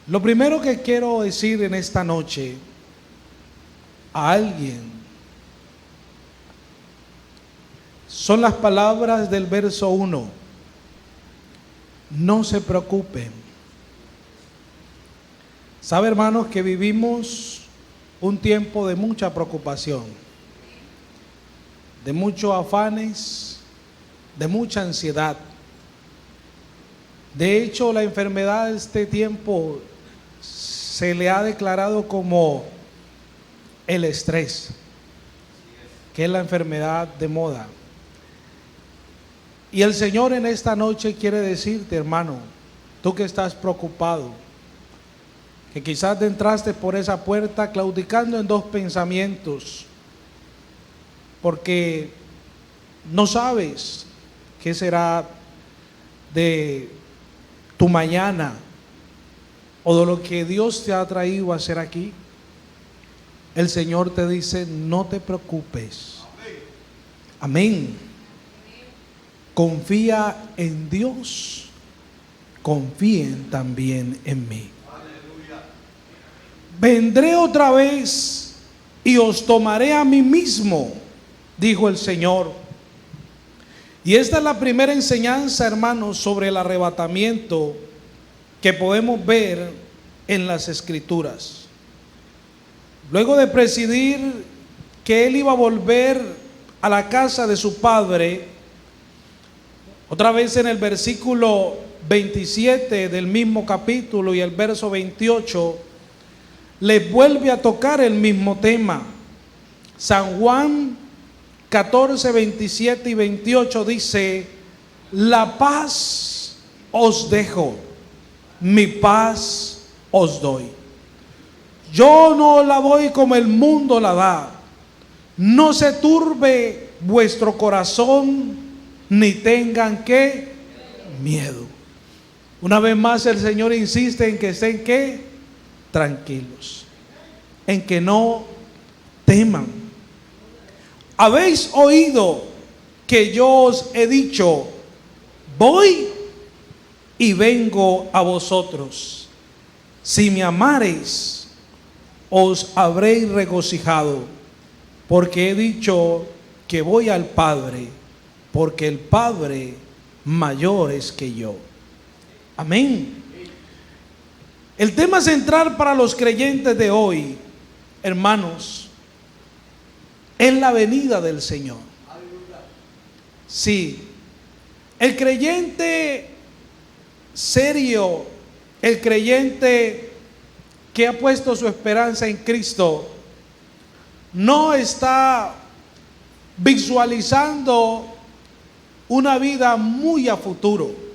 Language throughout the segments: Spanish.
Lo primero que quiero decir en esta noche a alguien son las palabras del verso 1. No se preocupen. Sabe, hermanos, que vivimos un tiempo de mucha preocupación, de muchos afanes, de mucha ansiedad. De hecho, la enfermedad de este tiempo se le ha declarado como el estrés, que es la enfermedad de moda. Y el Señor en esta noche quiere decirte, hermano, tú que estás preocupado, que quizás entraste por esa puerta claudicando en dos pensamientos, porque no sabes qué será de tu mañana o de lo que Dios te ha traído a hacer aquí. El Señor te dice, no te preocupes. Amén. Confía en Dios, confíen también en mí. Vendré otra vez y os tomaré a mí mismo, dijo el Señor. Y esta es la primera enseñanza, hermanos, sobre el arrebatamiento que podemos ver en las Escrituras. Luego de presidir que él iba a volver a la casa de su padre, otra vez en el versículo 27 del mismo capítulo y el verso 28, le vuelve a tocar el mismo tema. San Juan 14, 27 y 28 dice, la paz os dejo, mi paz os doy. Yo no la doy como el mundo la da. No se turbe vuestro corazón, ni tengan ¿qué? Miedo. Una vez más el Señor insiste en que estén ¿qué? Tranquilos, en que no teman. Habéis oído que yo os he dicho, voy y vengo a vosotros. Si me amareis, os habréis regocijado, porque he dicho que voy al Padre, porque el Padre mayor es que yo. Amén. El tema central para los creyentes de hoy, hermanos, es la venida del Señor. Sí, el creyente serio, el creyente que ha puesto su esperanza en Cristo, no está visualizando una vida muy a futuro.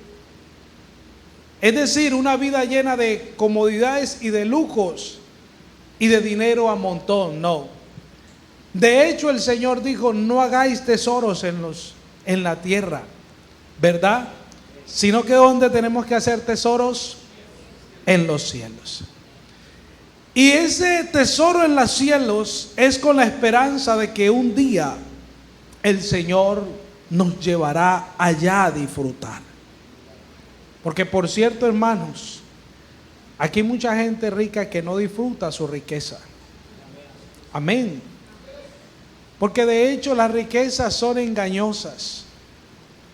Es decir, una vida llena de comodidades y de lujos y de dinero a montón, no. De hecho, el Señor dijo, no hagáis tesoros en la tierra, ¿verdad? Sino que ¿dónde tenemos que hacer tesoros? En los cielos. Y ese tesoro en los cielos es con la esperanza de que un día el Señor nos llevará allá a disfrutar. Porque por cierto, hermanos, aquí hay mucha gente rica que no disfruta su riqueza. Amén. Porque de hecho las riquezas son engañosas.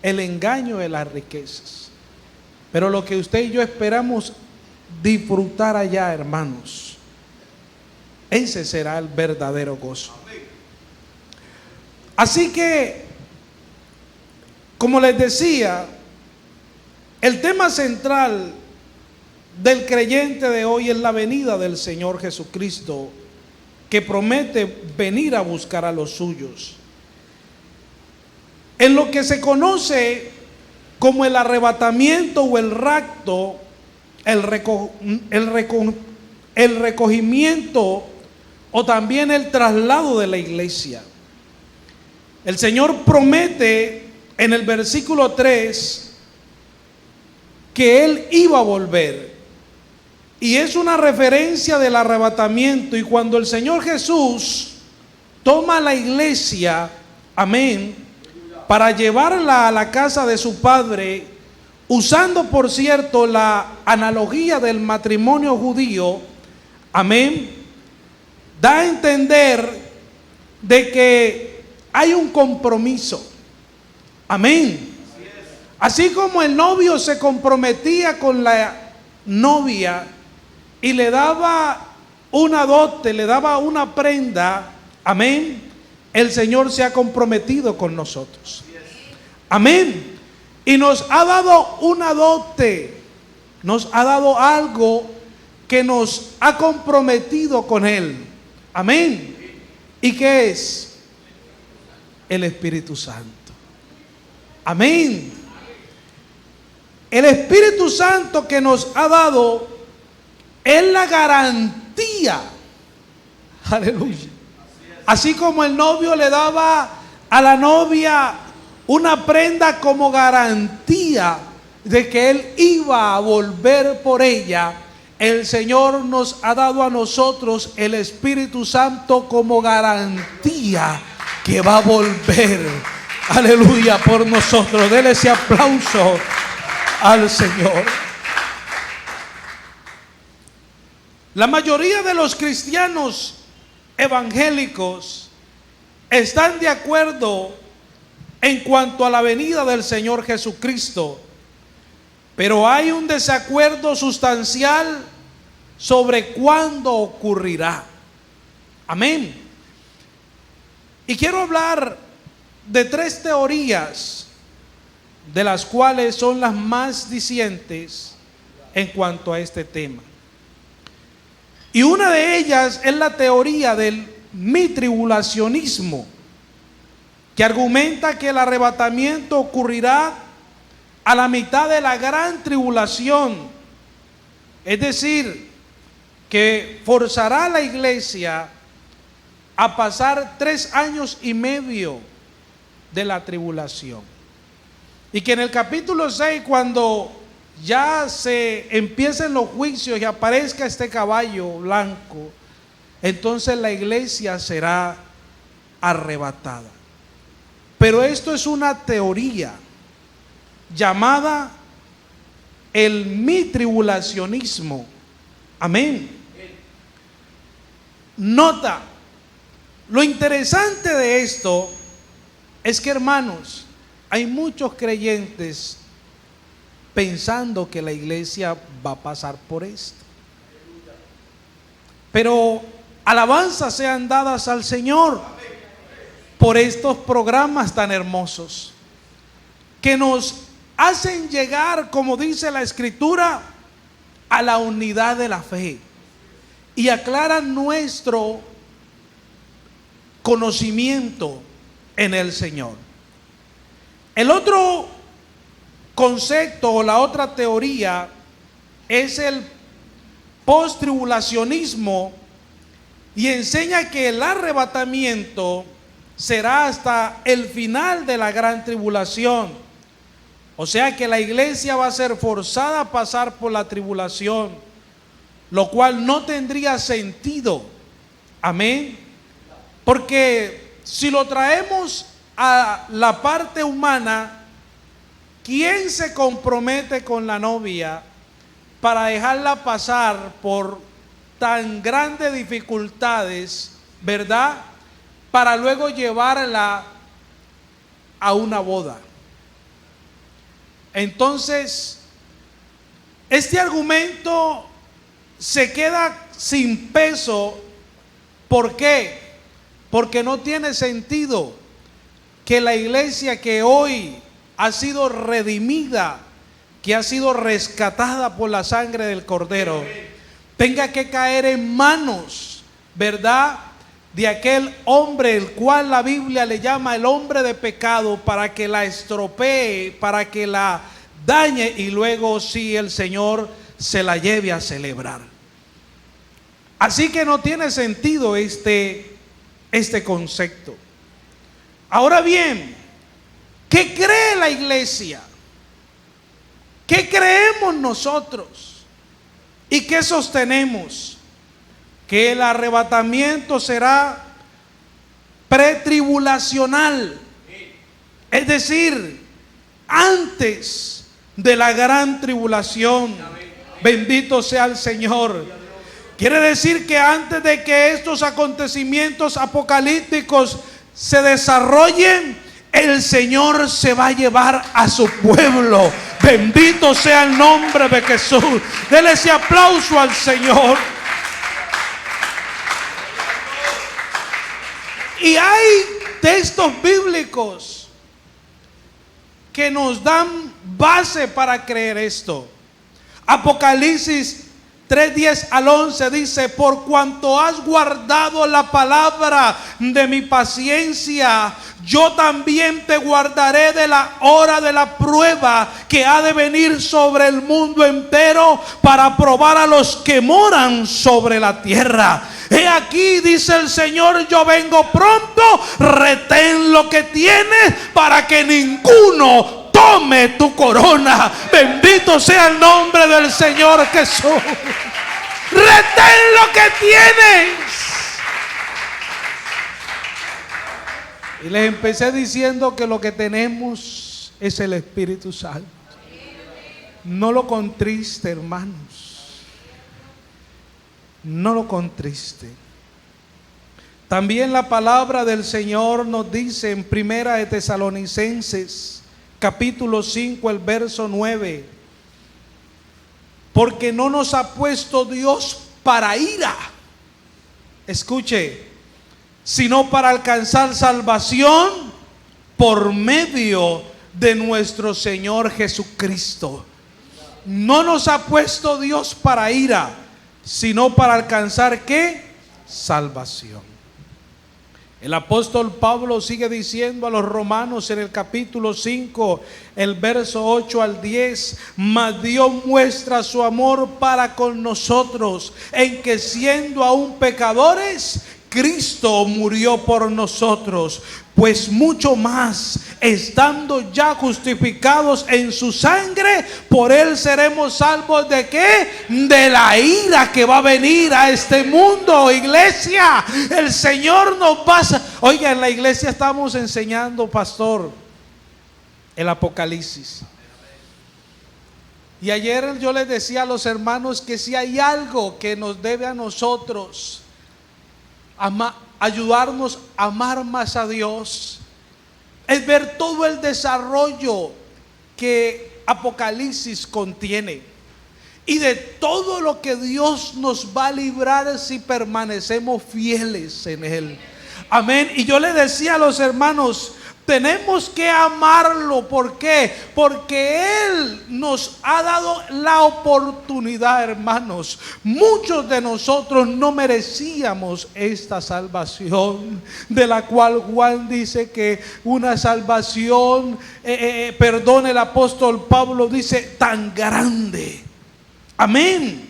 El engaño de las riquezas. Pero lo que usted y yo esperamos disfrutar allá, hermanos, ese será el verdadero gozo. Así que, como les decía, el tema central del creyente de hoy es la venida del Señor Jesucristo, que promete venir a buscar a los suyos. En lo que se conoce como el arrebatamiento o el rapto, el recogimiento o también el traslado de la iglesia. El Señor promete en el versículo 3 que Él iba a volver. Y es una referencia del arrebatamiento. Y cuando el Señor Jesús toma la iglesia, amén, para llevarla a la casa de su Padre, usando por cierto la analogía del matrimonio judío, amén, da a entender de que hay un compromiso, amén. Así como el novio se comprometía con la novia y le daba una dote, le daba una prenda, amén, el Señor se ha comprometido con nosotros, amén, y nos ha dado una dote, nos ha dado algo que nos ha comprometido con Él, amén. ¿Y qué es? El Espíritu Santo, amén. El Espíritu Santo que nos ha dado es la garantía, aleluya. Así como el novio le daba a la novia una prenda como garantía de que él iba a volver por ella, el Señor nos ha dado a nosotros el Espíritu Santo como garantía que va a volver, aleluya, por nosotros. Dele ese aplauso al Señor. La mayoría de los cristianos evangélicos están de acuerdo en cuanto a la venida del Señor Jesucristo, pero hay un desacuerdo sustancial sobre cuándo ocurrirá. Amén. Y quiero hablar de 3 teorías, de las cuales son las más dicientes en cuanto a este tema. Y una de ellas es la teoría del mitribulacionismo, que argumenta que el arrebatamiento ocurrirá a la mitad de la gran tribulación, es decir, que forzará a la iglesia a pasar 3 años y medio de la tribulación. Y que en el capítulo 6, cuando ya se empiecen los juicios y aparezca este caballo blanco, entonces la iglesia será arrebatada. Pero esto es una teoría llamada el mitribulacionismo. Amén. Nota, lo interesante de esto es que, hermanos, hay muchos creyentes pensando que la iglesia va a pasar por esto. Pero alabanzas sean dadas al Señor por estos programas tan hermosos que nos hacen llegar, como dice la Escritura, a la unidad de la fe y aclaran nuestro conocimiento en el Señor. El otro concepto o la otra teoría es el postribulacionismo, y enseña que el arrebatamiento será hasta el final de la gran tribulación. O sea que la iglesia va a ser forzada a pasar por la tribulación, lo cual no tendría sentido. Amén. Porque si lo traemos a la parte humana, ¿quién se compromete con la novia para dejarla pasar por tan grandes dificultades, verdad? Para luego llevarla a una boda. Entonces, este argumento se queda sin peso. ¿Por qué? Porque no tiene sentido que la iglesia que hoy ha sido redimida, que ha sido rescatada por la sangre del Cordero, tenga que caer en manos, ¿verdad?, de aquel hombre, el cual la Biblia le llama el hombre de pecado, para que la estropee, para que la dañe, y luego sí el Señor se la lleve a celebrar. Así que no tiene sentido este concepto. Ahora bien, ¿qué cree la iglesia? ¿Qué creemos nosotros? ¿Y qué sostenemos? Que el arrebatamiento será pretribulacional, es decir, antes de la gran tribulación. Bendito sea el Señor. Quiere decir que antes de que estos acontecimientos apocalípticos se desarrollen, el Señor se va a llevar a su pueblo. Bendito sea el nombre de Jesús. Dele ese aplauso al Señor. Y hay textos bíblicos que nos dan base para creer esto. Apocalipsis 3:10 al 11 dice: por cuanto has guardado la palabra de mi paciencia, yo también te guardaré de la hora de la prueba que ha de venir sobre el mundo entero para probar a los que moran sobre la tierra. He aquí, dice el Señor, yo vengo pronto, retén lo que tienes para que ninguno tome tu corona. Bendito sea el nombre del Señor Jesús. Retén lo que tienes. Y les empecé diciendo que lo que tenemos es el Espíritu Santo. No lo contriste, hermanos. No lo contriste. También la palabra del Señor nos dice en Primera de Tesalonicenses capítulo 5, el verso 9: porque no nos ha puesto Dios para ira, escuche, sino para alcanzar salvación por medio de nuestro Señor Jesucristo. No nos ha puesto Dios para ira, sino para alcanzar ¿qué? Salvación. El apóstol Pablo sigue diciendo a los romanos en el capítulo 5, el verso 8 al 10: mas Dios muestra su amor para con nosotros, en que siendo aún pecadores, Cristo murió por nosotros. Pues mucho más, estando ya justificados en su sangre, por él seremos salvos ¿de qué? De la ira que va a venir a este mundo. Iglesia, el Señor nos va a... Oiga, en la iglesia estamos enseñando, pastor, el Apocalipsis. Y ayer yo les decía a los hermanos que si hay algo que nos debe a nosotros ayudarnos a amar más a Dios, es ver todo el desarrollo que Apocalipsis contiene y de todo lo que Dios nos va a librar si permanecemos fieles en Él. Amén. Y yo le decía a los hermanos, tenemos que amarlo. ¿Por qué? Porque Él nos ha dado la oportunidad, hermanos. Muchos de nosotros no merecíamos esta salvación, de la cual Juan dice que una salvación, perdón, el apóstol Pablo dice, tan grande. Amén.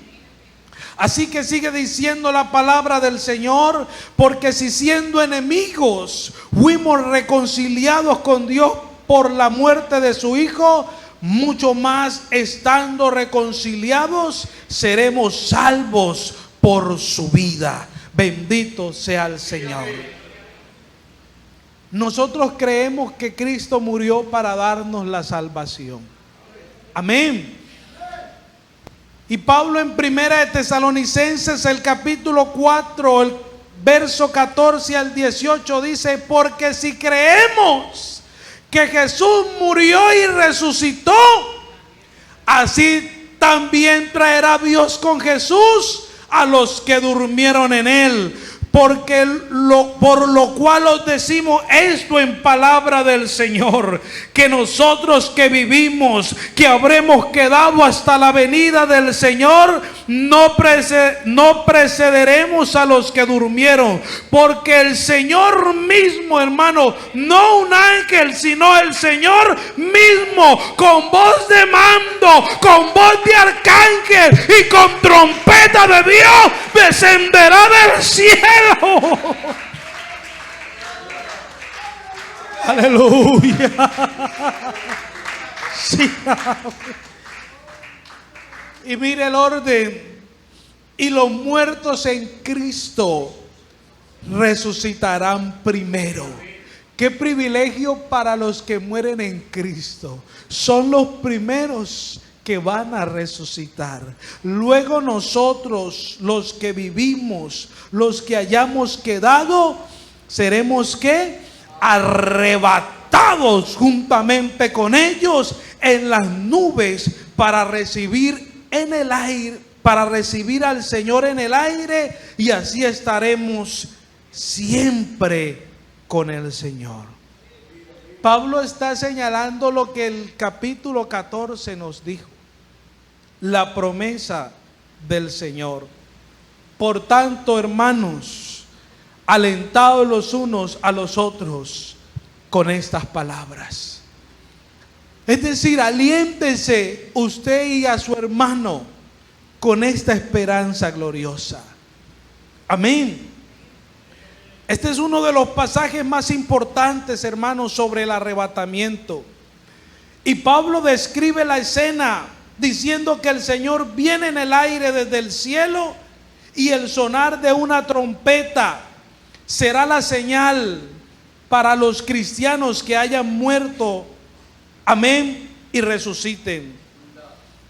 Así que sigue diciendo la palabra del Señor: porque si siendo enemigos fuimos reconciliados con Dios por la muerte de su Hijo, mucho más estando reconciliados seremos salvos por su vida. Bendito sea el Señor. Nosotros creemos que Cristo murió para darnos la salvación. Amén. Y Pablo en Primera de Tesalonicenses, el capítulo 4, el verso 14 al 18 dice: porque si creemos que Jesús murió y resucitó, así también traerá Dios con Jesús a los que durmieron en Él. Porque por lo cual os decimos esto en palabra del Señor, que nosotros que vivimos, que habremos quedado hasta la venida del Señor, no precederemos a los que durmieron. Porque el Señor mismo, hermano, no un ángel, sino el Señor mismo, con voz de mando, con voz de arcángel y con trompeta de Dios, descenderá del cielo. Aleluya. Sí. Y mire el orden: y los muertos en Cristo resucitarán primero. Qué privilegio para los que mueren en Cristo. Son los primeros que van a resucitar. Luego nosotros, los que vivimos, los que hayamos quedado, seremos ¿qué? Arrebatados juntamente con ellos en las nubes para recibir en el aire, para recibir al Señor en el aire, y así estaremos siempre con el Señor. Pablo está señalando lo que el capítulo 14 nos dijo, la promesa del Señor. Por tanto, hermanos, alentados los unos a los otros con estas palabras. Es decir, aliéntese usted y a su hermano con esta esperanza gloriosa. Amén. Este es uno de los pasajes más importantes, hermanos, sobre el arrebatamiento. Y Pablo describe la escena diciendo que el Señor viene en el aire desde el cielo y el sonar de una trompeta será la señal para los cristianos que hayan muerto, amén, y resuciten.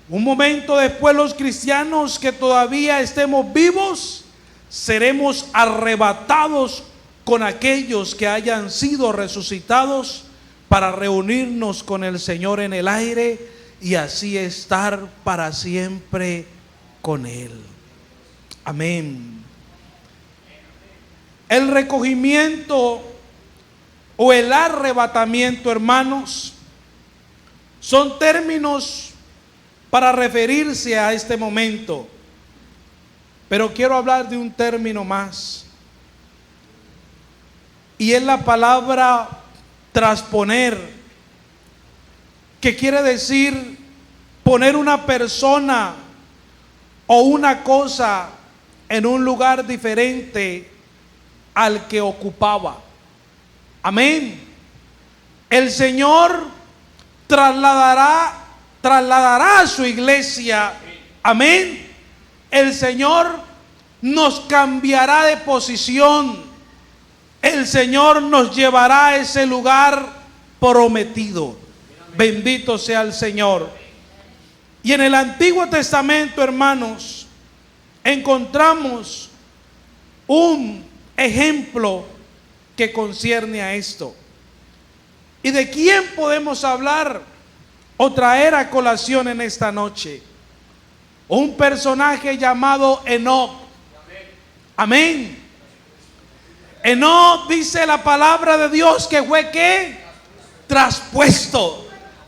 Un momento después, los cristianos que todavía estemos vivos seremos arrebatados con aquellos que hayan sido resucitados para reunirnos con el Señor en el aire y así estar para siempre con Él. Amén. El recogimiento o el arrebatamiento, hermanos, son términos para referirse a este momento. Pero quiero hablar de un término más. Y es la palabra trasponer, que quiere decir poner una persona o una cosa en un lugar diferente al que ocupaba. Amén. El Señor trasladará a su iglesia. Amén. El Señor nos cambiará de posición. El Señor nos llevará a ese lugar prometido. Bendito sea el Señor. Y en el Antiguo Testamento, hermanos, encontramos un ejemplo que concierne a esto. ¿Y de quién podemos hablar o traer a colación en esta noche? Un personaje llamado Enoc. Amén. Enoc, dice la palabra de Dios, que fue ¿qué? Traspuesto.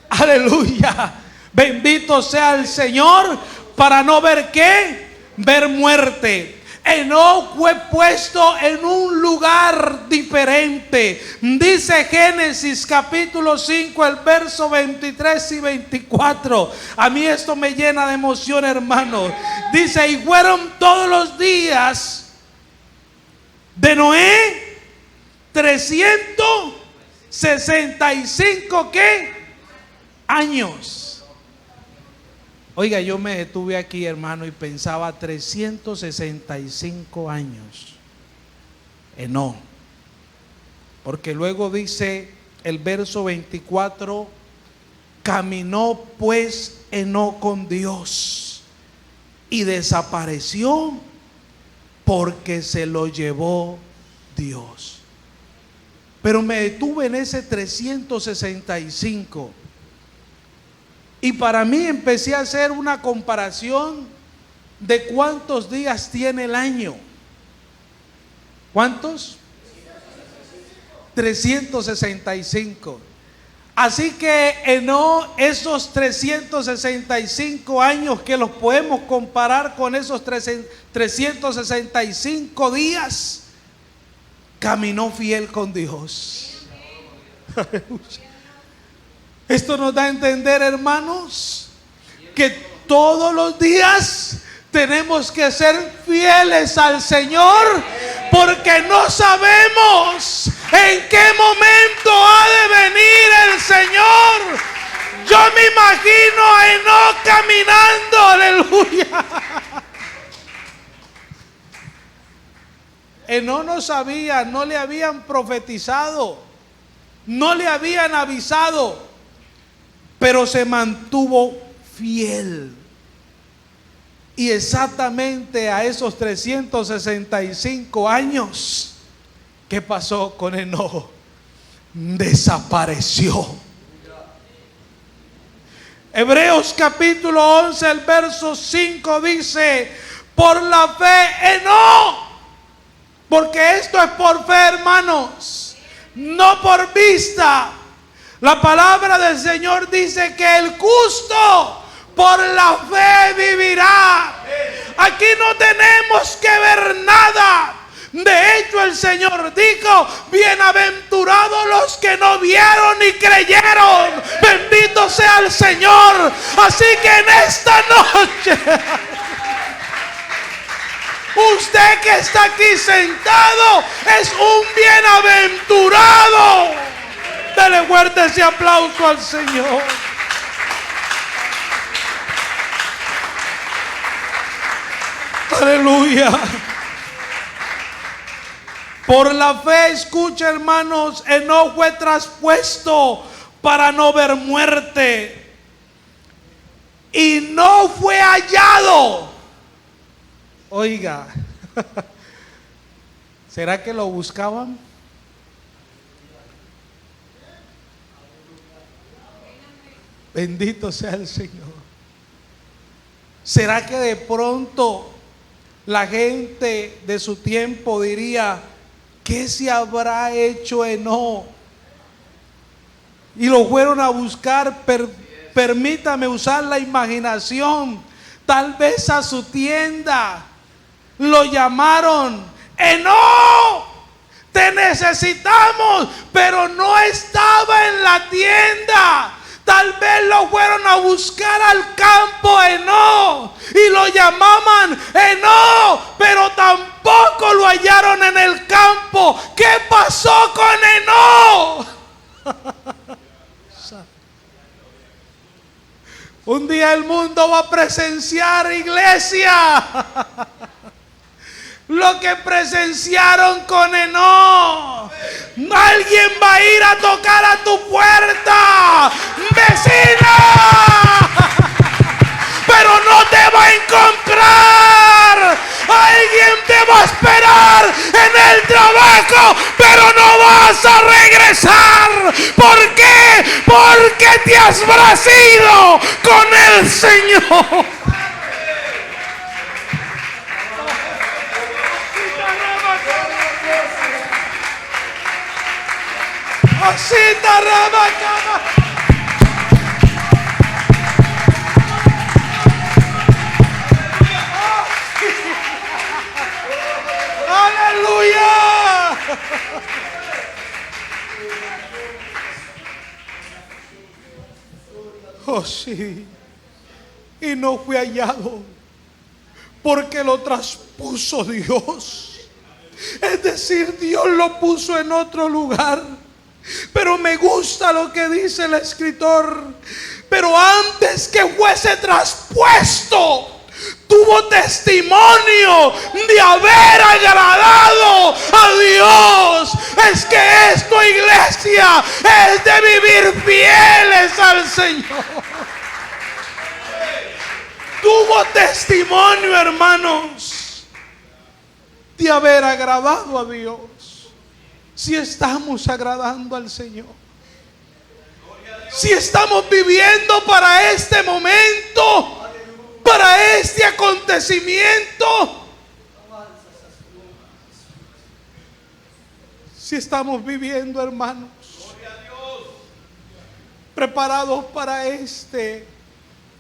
Aleluya. Bendito sea el Señor, para no ver ¿qué? Ver muerte. Enoc fue puesto en un lugar diferente. Dice Génesis capítulo 5, el verso 23 y 24. A mí esto me llena de emoción, hermano. Dice: y fueron todos los días de Noé 365 ¿qué? Años. Oiga, yo me detuve aquí, hermano, y pensaba 365 años. No. Porque luego dice el verso 24: caminó pues Enoc con Dios y desapareció porque se lo llevó Dios. Pero me detuve en ese 365. Y para mí empecé a hacer una comparación de cuántos días tiene el año. ¿Cuántos? 365. Así que esos 365 años, que los podemos comparar con esos 365 días, caminó fiel con Dios. Esto nos da a entender, hermanos, que todos los días tenemos que ser fieles al Señor, porque no sabemos en qué momento ha de venir el Señor. Yo me imagino a Enoc caminando, aleluya. Enoc no sabía, no le habían profetizado no le habían avisado, pero se mantuvo fiel. Y exactamente a esos 365 años, ¿qué pasó con Enoc? Desapareció. Hebreos capítulo 11, el verso 5 dice: por la fe Enoc, porque esto es por fe, hermanos, no por vista. La palabra del Señor dice que el justo por la fe vivirá. Aquí no tenemos que ver nada. De hecho, el Señor dijo: bienaventurados los que no vieron ni creyeron. Bendito sea el Señor. Así que en esta noche, usted que está aquí sentado es un bienaventurado. Dale fuerte ese aplauso al Señor. Aleluya. Por la fe, escucha, hermanos, Enoc fue traspuesto para no ver muerte y no fue hallado. Oiga, ¿será que lo buscaban? Bendito sea el Señor. ¿Será que de pronto la gente de su tiempo diría: ¿qué se habrá hecho Enoc? Y lo fueron a buscar, permítame usar la imaginación, tal vez a su tienda. Lo llamaron: Enoc, te necesitamos, pero no estaba en la tienda. Tal vez lo fueron a buscar al campo Enoc y lo llamaban Enoc, pero tampoco lo hallaron en el campo. ¿Qué pasó con Enoc? Un día el mundo va a presenciar, iglesia, lo que presenciaron con Enoc. Alguien va a ir a tocar a tu puerta, vecina, pero no te va a encontrar. Alguien te va a esperar en el trabajo, pero no vas a regresar. ¿Por qué? Porque te has ido con el Señor. Así te rabacaba. Aleluya. Oh sí. Y no fue hallado porque lo traspuso Dios. Es decir, Dios lo puso en otro lugar. Pero me gusta lo que dice el escritor. Pero antes que fuese traspuesto, tuvo testimonio de haber agradado a Dios. Es que esto, iglesia, es de vivir fieles al Señor. Tuvo testimonio, hermanos, de haber agradado a Dios. Si estamos agradando al Señor, si estamos viviendo para este momento, para este acontecimiento, si estamos viviendo, hermanos, preparados para este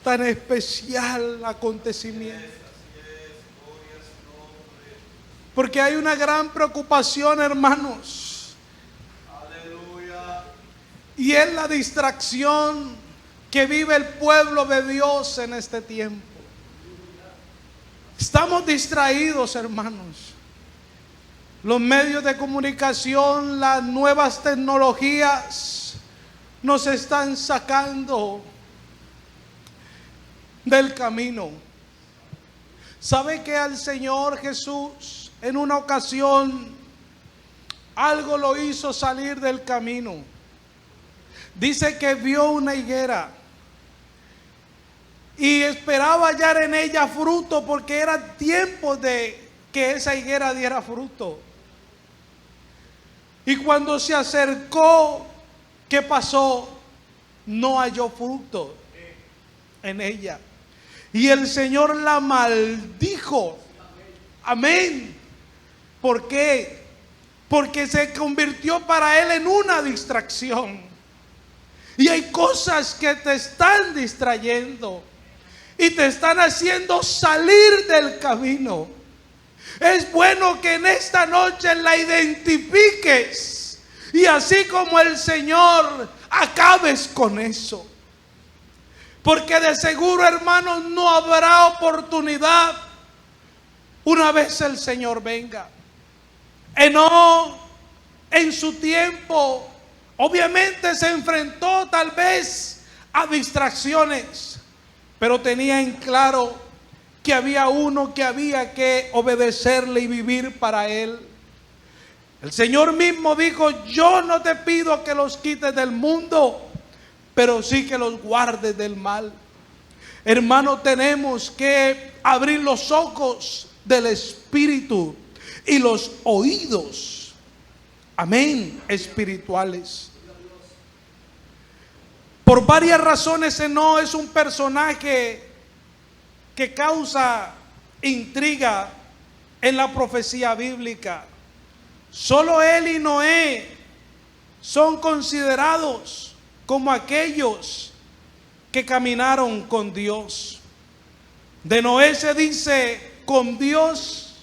tan especial acontecimiento. Porque hay una gran preocupación, hermanos. Y es la distracción que vive el pueblo de Dios en este tiempo. Estamos distraídos, hermanos. Los medios de comunicación, las nuevas tecnologías nos están sacando del camino. ¿Sabe que al Señor Jesús en una ocasión algo lo hizo salir del camino? Dice que vio una higuera y esperaba hallar en ella fruto, porque era tiempo de que esa higuera diera fruto. Y cuando se acercó, ¿qué pasó? No halló fruto en ella. Y el Señor la maldijo. Amén. ¿Por qué? Porque se convirtió para él en una distracción. Y hay cosas que te están distrayendo y te están haciendo salir del camino. Es bueno que en esta noche la identifiques y así como el Señor acabes con eso. Porque de seguro, hermanos, no habrá oportunidad una vez el Señor venga. Enoc, en su tiempo, obviamente se enfrentó tal vez a distracciones, pero tenía en claro que había uno que había que obedecerle y vivir para él. El Señor mismo dijo: yo no te pido que los quites del mundo, pero sí que los guardes del mal. Hermano, tenemos que abrir los ojos del Espíritu y los oídos, amén, espirituales. Por varias razones, Enoc es un personaje que causa intriga en la profecía bíblica. Solo él y Noé son considerados como aquellos que caminaron con Dios. De Noé se dice: con Dios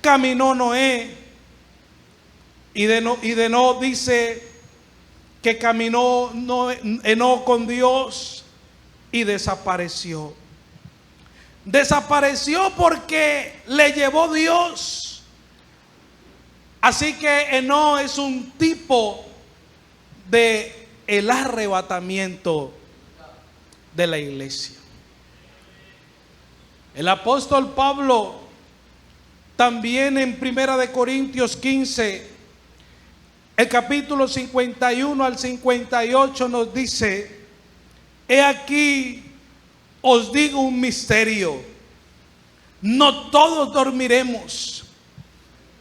caminó Noé. Y de Enoc dice que caminó Enoc con Dios y desapareció. Desapareció porque le llevó Dios. Así que Enoc es un tipo de el arrebatamiento de la iglesia. El apóstol Pablo también en 1 Corintios 15, el capítulo 51 al 58 nos dice: he aquí os digo un misterio, no todos dormiremos,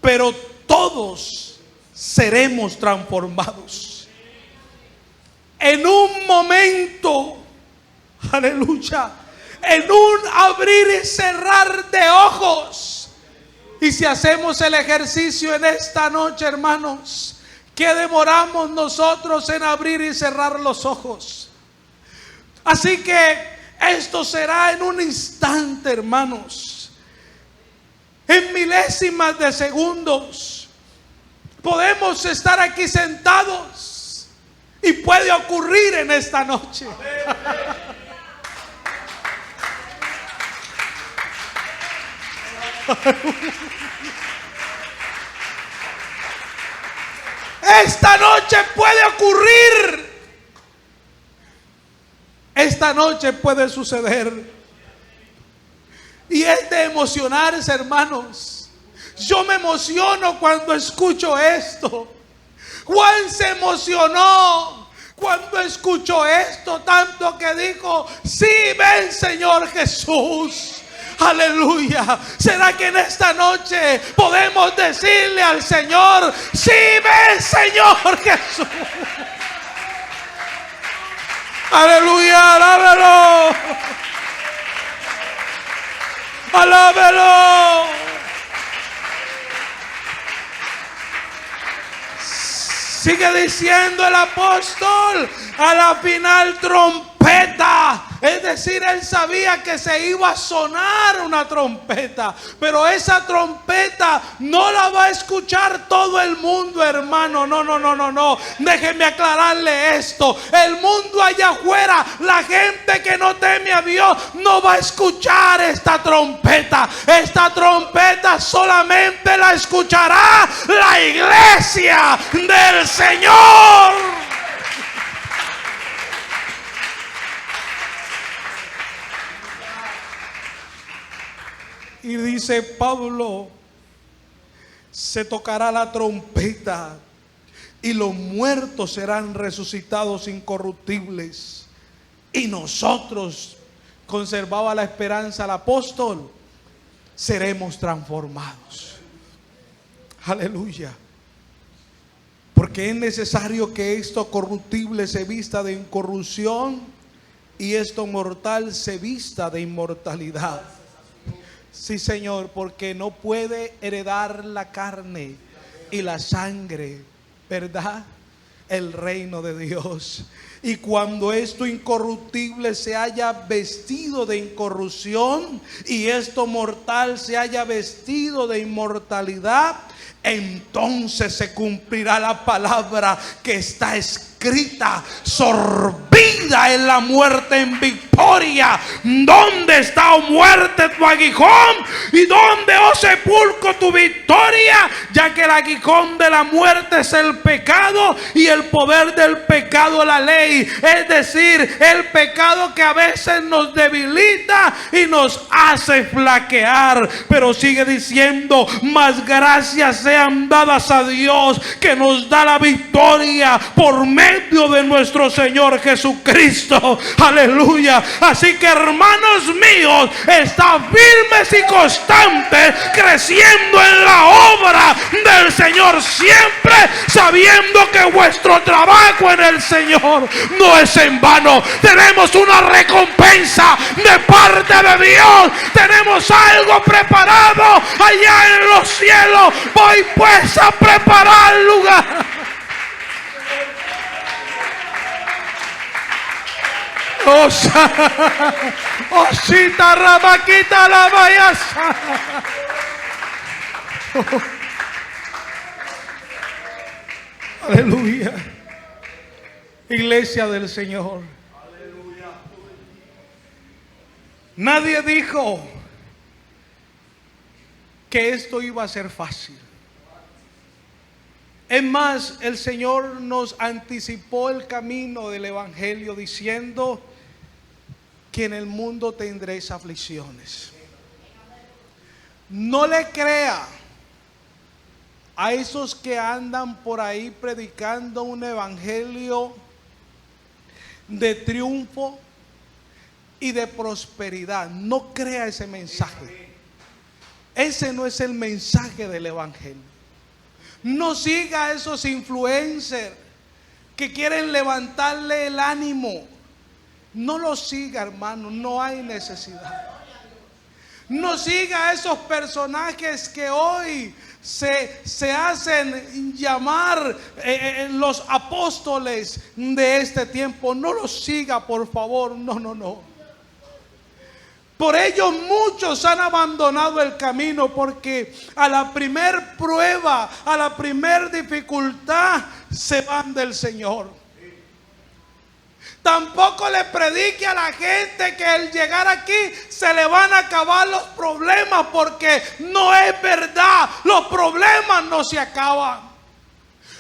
pero todos seremos transformados. En un momento, aleluya, en un abrir y cerrar de ojos. Y si hacemos el ejercicio en esta noche, hermanos, ¿qué demoramos nosotros en abrir y cerrar los ojos? Así que esto será en un instante, hermanos, en milésimas de segundos. Podemos estar aquí sentados y puede ocurrir en esta noche. Esta noche puede ocurrir. Esta noche puede suceder. Y es de emocionarse, hermanos. Yo me emociono cuando escucho esto. Juan se emocionó cuando escuchó esto, tanto que dijo: sí, ven, Señor Jesús. Aleluya. ¿Será que en esta noche podemos decirle al Señor: sí, ven, Señor Jesús? Aleluya, alábelo. Alábelo. Sigue diciendo el apóstol: a la final trompeta. Es decir, él sabía que se iba a sonar una trompeta, pero esa trompeta no la va a escuchar todo el mundo, hermano. No. Déjeme aclararle esto. El mundo allá afuera, la gente que no teme a Dios, no va a escuchar esta trompeta. Esta trompeta solamente la escuchará la iglesia del Señor. Y dice Pablo: se tocará la trompeta y los muertos serán resucitados incorruptibles. Y nosotros, conservaba la esperanza el apóstol, seremos transformados. Aleluya. Porque es necesario que esto corruptible se vista de incorrupción y esto mortal se vista de inmortalidad. Sí, Señor, porque no puede heredar la carne y la sangre, ¿verdad?, el reino de Dios. Y cuando esto incorruptible se haya vestido de incorrupción y esto mortal se haya vestido de inmortalidad, entonces se cumplirá la palabra que está escrita: sorbida en la muerte en victoria. ¿Dónde está, oh muerte, tu aguijón? ¿Y dónde, oh sepulcro, tu victoria? Ya que el aguijón de la muerte es el pecado y el poder del pecado la ley. Es decir, el pecado que a veces nos debilita y nos hace flaquear. Pero sigue diciendo: más gracias sean dadas a Dios, que nos da la victoria por medio de nuestro Señor Jesucristo. Aleluya. Así que, hermanos míos, está firmes y constantes, creciendo en la obra del Señor, siempre sabiendo que vuestro trabajo en el Señor no es en vano. Tenemos una recompensa de parte de Dios. Tenemos algo preparado allá en los cielos. Voy pues a preparar lugar. Osita rabaquita la vayasa. Aleluya. Iglesia del Señor. Nadie dijo que esto iba a ser fácil. Es más, el Señor nos anticipó el camino del Evangelio diciendo que en el mundo tendréis aflicciones. No le crea a esos que andan por ahí predicando un evangelio de triunfo y de prosperidad. No crea ese mensaje. Ese no es el mensaje del evangelio. No siga a esos influencers que quieren levantarle el ánimo. No lo siga, hermano, no hay necesidad. No siga a esos personajes que hoy se hacen llamar los apóstoles de este tiempo. No los siga, por favor. No. Por ello muchos han abandonado el camino, porque a la primer prueba, a la primer dificultad, se van del Señor. Tampoco le predique a la gente que al llegar aquí se le van a acabar los problemas, porque no es verdad. Los problemas no se acaban.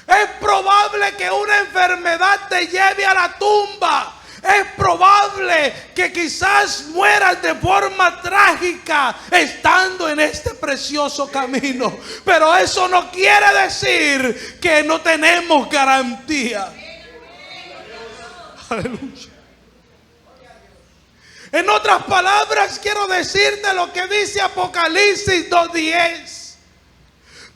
Es probable que una enfermedad te lleve a la tumba. Es probable que quizás mueras de forma trágica estando en este precioso camino. Pero eso no quiere decir que no tenemos garantía. Aleluya. En otras palabras, quiero decirte lo que dice Apocalipsis 2:10.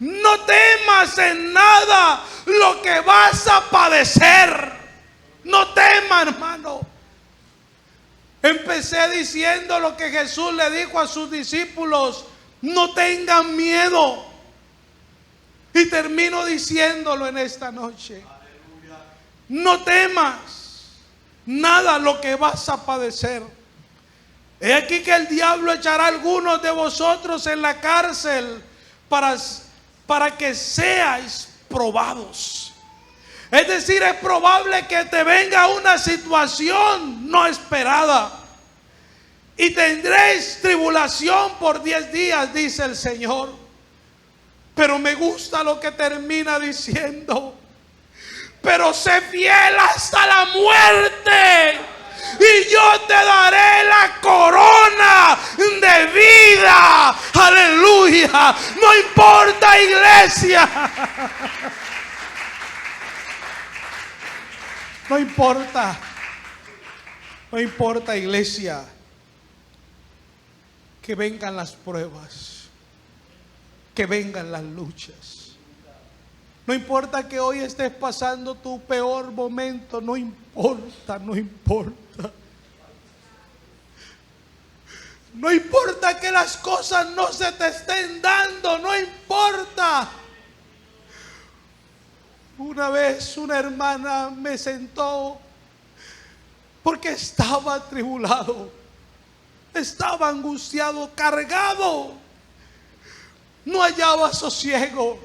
No temas en nada lo que vas a padecer. No temas, hermano. Empecé diciendo lo que Jesús le dijo a sus discípulos: no tengan miedo. Y termino diciéndolo en esta noche: no temas nada lo que vas a padecer. He aquí que el diablo echará a algunos de vosotros en la cárcel para que seáis probados. Es decir, es probable que te venga una situación no esperada y tendréis tribulación por 10 días, dice el Señor. Pero me gusta lo que termina diciendo: pero sé fiel hasta la muerte, y yo te daré la corona de vida. Aleluya. No importa, iglesia. No importa. No importa, iglesia, que vengan las pruebas, que vengan las luchas. No importa que hoy estés pasando tu peor momento, no importa, no importa. No importa que las cosas no se te estén dando, no importa. Una vez una hermana me sentó porque estaba atribulado, estaba angustiado, cargado, no hallaba sosiego.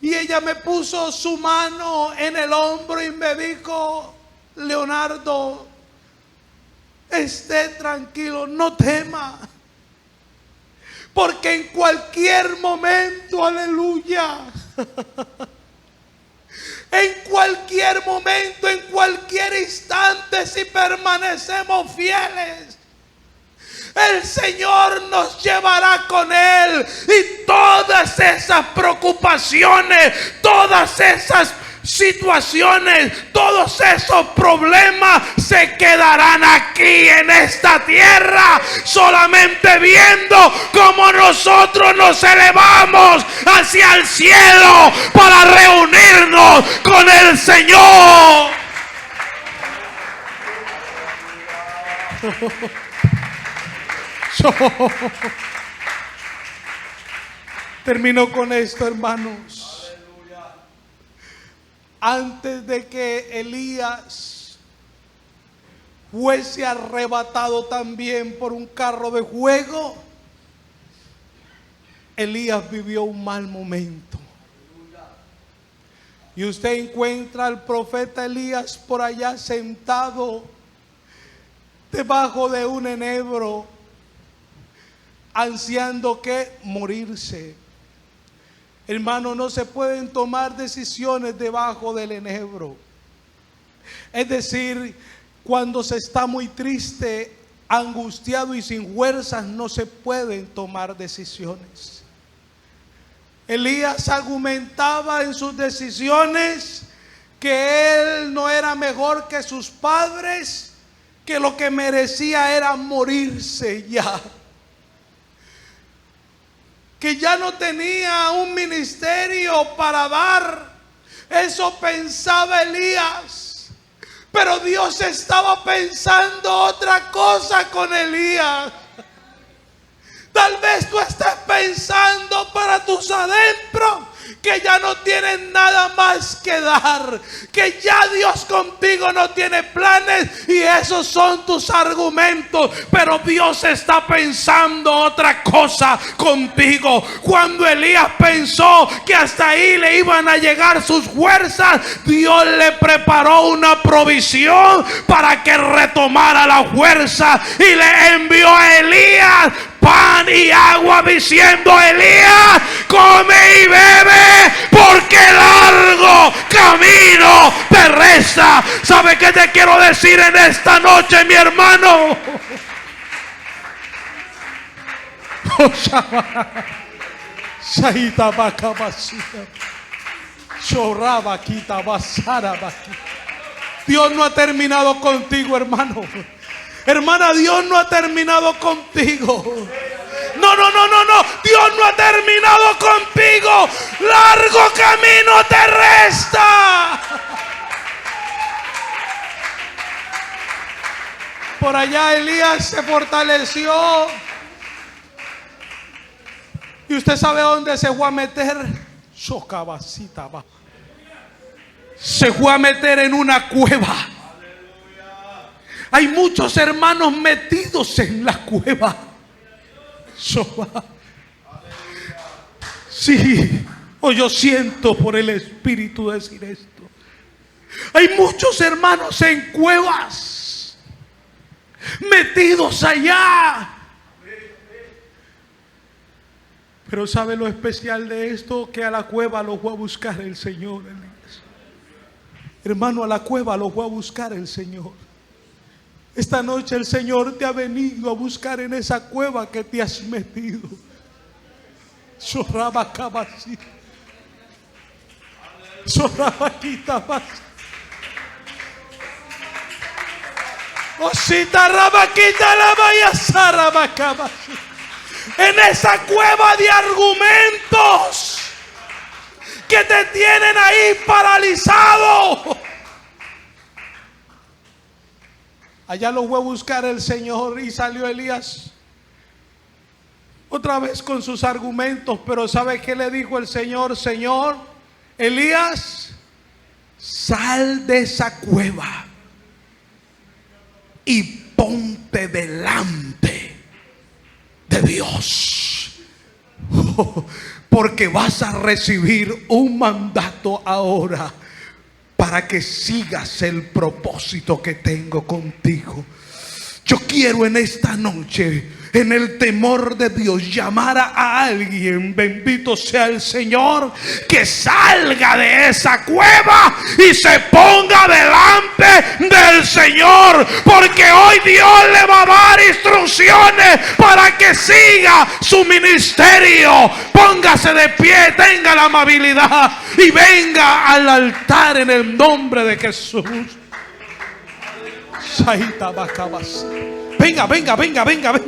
Y ella me puso su mano en el hombro y me dijo: Leonardo, esté tranquilo, no tema, porque en cualquier momento, aleluya, en cualquier momento, en cualquier instante, si permanecemos fieles, el Señor nos llevará con Él, y todas esas preocupaciones, todas esas situaciones, todos esos problemas se quedarán aquí en esta tierra, solamente viendo cómo nosotros nos elevamos hacia el cielo para reunirnos con el Señor. Termino con esto, hermanos. Antes de que Elías fuese arrebatado también por un carro de fuego, Elías vivió un mal momento. Y usted encuentra al profeta Elías por allá sentado debajo de un enebro, ansiando que morirse. Hermano, no se pueden tomar decisiones debajo del enebro. Es decir, cuando se está muy triste, angustiado y sin fuerzas, no se pueden tomar decisiones. Elías argumentaba en sus decisiones que él no era mejor que sus padres, que lo que merecía era morirse ya, que ya no tenía un ministerio para dar. Eso pensaba Elías, pero Dios estaba pensando otra cosa con Elías. Tal vez tú estés pensando para tus adentros que ya no tienes nada más que dar, que ya Dios contigo no tiene planes, y esos son tus argumentos. Pero Dios está pensando otra cosa contigo. Cuando Elías pensó que hasta ahí le iban a llegar sus fuerzas, Dios le preparó una provisión para que retomara la fuerza, y le envió a Elías pan y agua, diciendo: Elías, come y bebe, porque largo camino te resta. ¿Sabe qué te quiero decir en esta noche, mi hermano? Dios no ha terminado contigo, hermano. Hermana, Dios no ha terminado contigo. No. Dios no ha terminado contigo. Largo camino te resta. Por allá Elías se fortaleció. ¿Y usted sabe dónde se fue a meter? Se fue a meter en una cueva. Hay muchos hermanos metidos en la cueva. Sí, yo siento por el Espíritu decir esto. Hay muchos hermanos en cuevas, metidos allá. Pero ¿sabe lo especial de esto? Que a la cueva los fue a buscar el Señor. Hermano, a la cueva los fue a buscar el Señor. Esta noche el Señor te ha venido a buscar en esa cueva que te has metido. Osita rabaquita la vaya sarabacaba. En esa cueva de argumentos que te tienen ahí paralizado, allá lo fue a buscar el Señor y salió Elías otra vez con sus argumentos. Pero ¿sabe qué le dijo el Señor? Señor, Elías, sal de esa cueva y ponte delante de Dios, porque vas a recibir un mandato ahora para que sigas el propósito que tengo contigo. Yo quiero en esta noche, en el temor de Dios, llamar a alguien, bendito sea el Señor, que salga de esa cueva y se ponga delante del Señor, porque hoy Dios le va a dar instrucciones para que siga su ministerio. Póngase de pie, tenga la amabilidad y venga al altar en el nombre de Jesús. Venga, venga, venga, venga, venga.